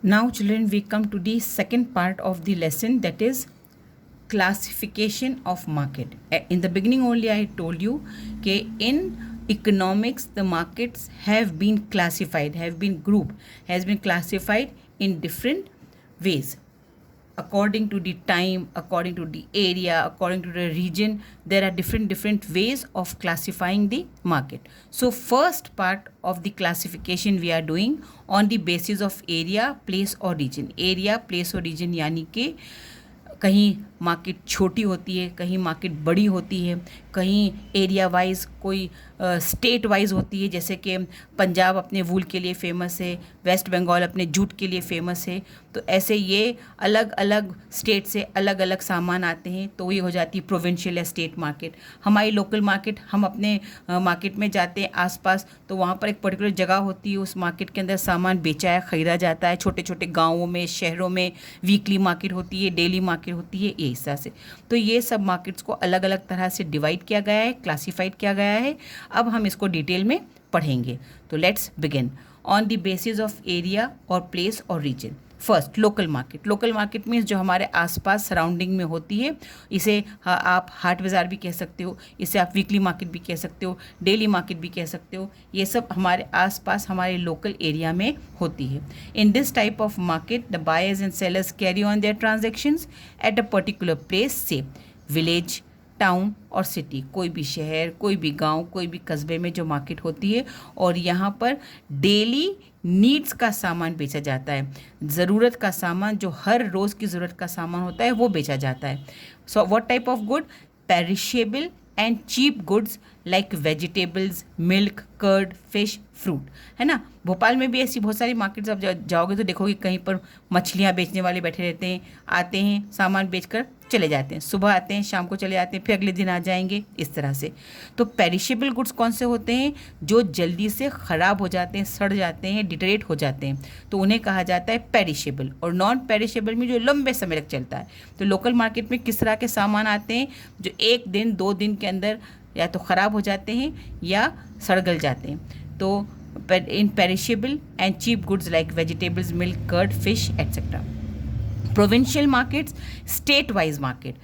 Now, children, we come to the second part of the lesson, that is classification of market. In the beginning only I told you that in economics the markets have been classified, have been grouped, has been classified in different ways. According to the time, according to the area, according to the region, there are different ways of classifying the market. So first part of the classification we are doing on the basis of area, place और region. Area, place और region यानी कि कहीं market छोटी होती है, कहीं market बड़ी होती है, कहीं एरिया वाइज कोई स्टेट वाइज होती है, जैसे कि पंजाब अपने वूल के लिए फ़ेमस है, वेस्ट बंगाल अपने जूट के लिए फ़ेमस है। तो ऐसे ये अलग अलग स्टेट से अलग अलग सामान आते हैं, तो ये हो जाती है प्रोविंशियल या स्टेट मार्केट। हमारी लोकल मार्केट, हम अपने मार्केट में जाते हैं आसपास, तो वहाँ पर एक पर्टिकुलर जगह होती है, उस मार्केट के अंदर सामान बेचा या ख़रीदा जाता है। छोटे छोटे गाँवों में, शहरों में वीकली मार्केट होती है, डेली मार्केट होती है, ये हिस्सा से। तो ये सब मार्केट्स को अलग अलग तरह से डिवाइड किया गया है, क्लासिफाइड किया गया है। अब हम इसको डिटेल में पढ़ेंगे। तो let's begin on the basis of area और प्लेस और region. First, local market. Local market means जो हमारे आसपास सराउंडिंग में होती है। इसे आप हाट बाज़ार भी कह सकते हो, इसे आप वीकली मार्केट भी कह सकते हो, डेली मार्केट भी कह सकते हो। ये सब हमारे आसपास हमारे लोकल एरिया में होती है। In this type of market the buyers and sellers carry on their transactions at a particular place, से विलेज, टाउन और सिटी। कोई भी शहर, कोई भी गांव, कोई भी कस्बे में जो मार्केट होती है, और यहाँ पर डेली नीड्स का सामान बेचा जाता है। ज़रूरत का सामान, जो हर रोज़ की ज़रूरत का सामान होता है, वो बेचा जाता है। So what type of good? Perishable and cheap goods like vegetables, milk, curd, fish, fruit, है ना। भोपाल में भी ऐसी बहुत सारी मार्केट्स आप जाओगे तो देखोगे कहीं पर मछलियाँ बेचने वाले बैठे रहते हैं, आते हैं, सामान बेचकर चले जाते हैं। सुबह आते हैं, शाम को चले जाते हैं, फिर अगले दिन आ जाएंगे, इस तरह से। तो पेरिशेबल गुड्स कौन से होते हैं? जो जल्दी से ख़राब हो जाते हैं, सड़ जाते हैं, डिटरेट हो जाते हैं, तो उन्हें कहा जाता है पेरिशेबल। और नॉन पेरिशेबल में जो लंबे समय तक चलता है। तो लोकल मार्केट में किस तरह के सामान आते हैं? जो 1 दिन 2 दिन के अंदर या तो ख़राब हो जाते हैं या सड़ गल जाते हैं। तो इन perishable and cheap goods like vegetables, milk, curd, fish etcetera. Provincial markets, state wise market.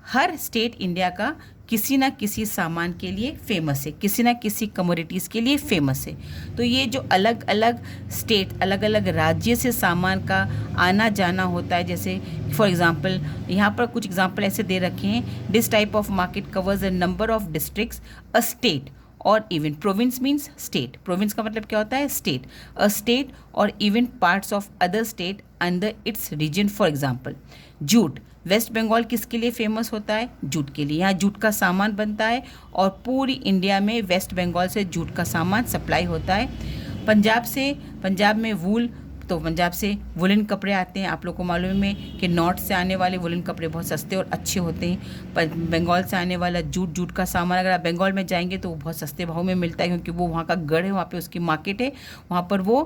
हर स्टेट इंडिया का किसी ना किसी सामान के लिए फेमस है, किसी ना किसी कमोडिटीज़ के लिए फेमस है। तो ये जो अलग अलग स्टेट, अलग अलग राज्य से सामान का आना जाना होता है, जैसे फॉर एग्जांपल यहाँ पर कुछ एग्जांपल ऐसे दे रखे हैं। This type of market covers a number of districts, a state और even. Province means state. Province का मतलब क्या होता है? स्टेट। अ स्टेट और even parts of other state under its region. For example jute. West Bengal किसके लिए famous होता है? जूट के लिए। यहाँ जूट का सामान बनता है और पूरी इंडिया में वेस्ट बंगाल से जूट का सामान सप्लाई होता है। पंजाब से, पंजाब में वूल, तो पंजाब से वुलन कपड़े आते हैं। आप लोग को मालूम है कि नॉर्थ से आने वाले वुलन कपड़े बहुत सस्ते और अच्छे होते हैं। बंगाल से आने वाला जूट का सामान, अगर आप बंगाल में जाएंगे तो वो बहुत सस्ते भाव में मिलता है, क्योंकि वो वहाँ का गढ़ है, वहाँ पे उसकी मार्केट है, वहाँ पर वो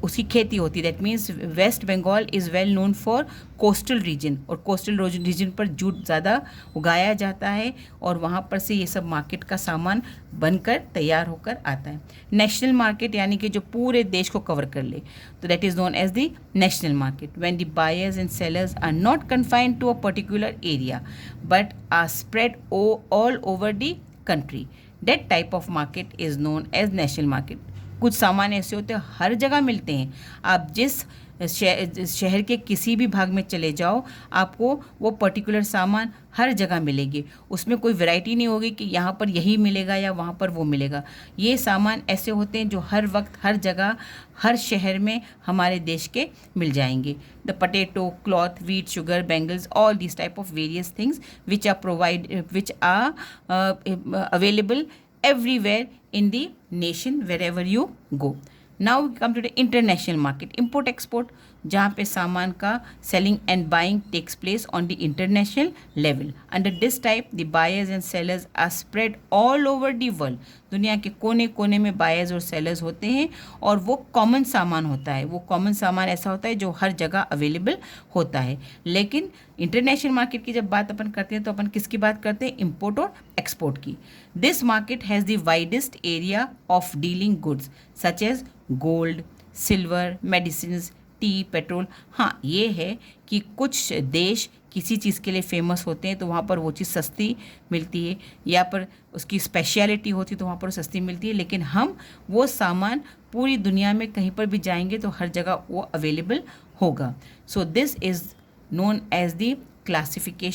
उसकी खेती होती है। That means West Bengal is well known for coastal region, और कोस्टल रीजन पर जूट ज़्यादा उगाया जाता है, और वहाँ पर से ये सब मार्केट का सामान बनकर तैयार होकर आता है। नेशनल मार्केट यानी कि जो पूरे देश को कवर कर ले, तो that is known as the national market, when the buyers and sellers are not confined to a particular area but are spread all over the country. That type of market is known as national market. कुछ सामान ऐसे होते हैं हर जगह मिलते हैं। आप जिस शहर के किसी भी भाग में चले जाओ, आपको वो पर्टिकुलर सामान हर जगह मिलेगी। उसमें कोई वैरायटी नहीं होगी कि यहाँ पर यही मिलेगा या वहाँ पर वो मिलेगा। ये सामान ऐसे होते हैं जो हर वक्त, हर जगह, हर शहर में हमारे देश के मिल जाएंगे। The potato, cloth, wheat, sugar, bangles, all this type of various things which are available everywhere in the nation wherever you go. Now we come to the international market, import export, जहाँ पे सामान का selling and buying takes place on the international level. Under this type, the buyers and sellers are spread all over the world. दुनिया के कोने कोने में buyers और sellers होते हैं, और वो कॉमन सामान होता है। वो कॉमन सामान ऐसा होता है जो हर जगह अवेलेबल होता है। लेकिन इंटरनेशनल मार्केट की जब बात अपन करते हैं तो अपन किसकी बात करते हैं? इम्पोर्ट और एक्सपोर्ट की। This market has the widest area of dealing goods such as gold, silver, medicines, tea, petrol. हाँ, ये है कि कुछ देश किसी चीज़ के लिए फेमस होते हैं तो वहाँ पर वो चीज़ सस्ती मिलती है, या पर उसकी स्पेशलिटी होती है तो वहाँ पर सस्ती मिलती है, लेकिन हम वो सामान पूरी दुनिया में कहीं पर भी जाएंगे तो हर जगह वो अवेलेबल होगा। So this is known as the classification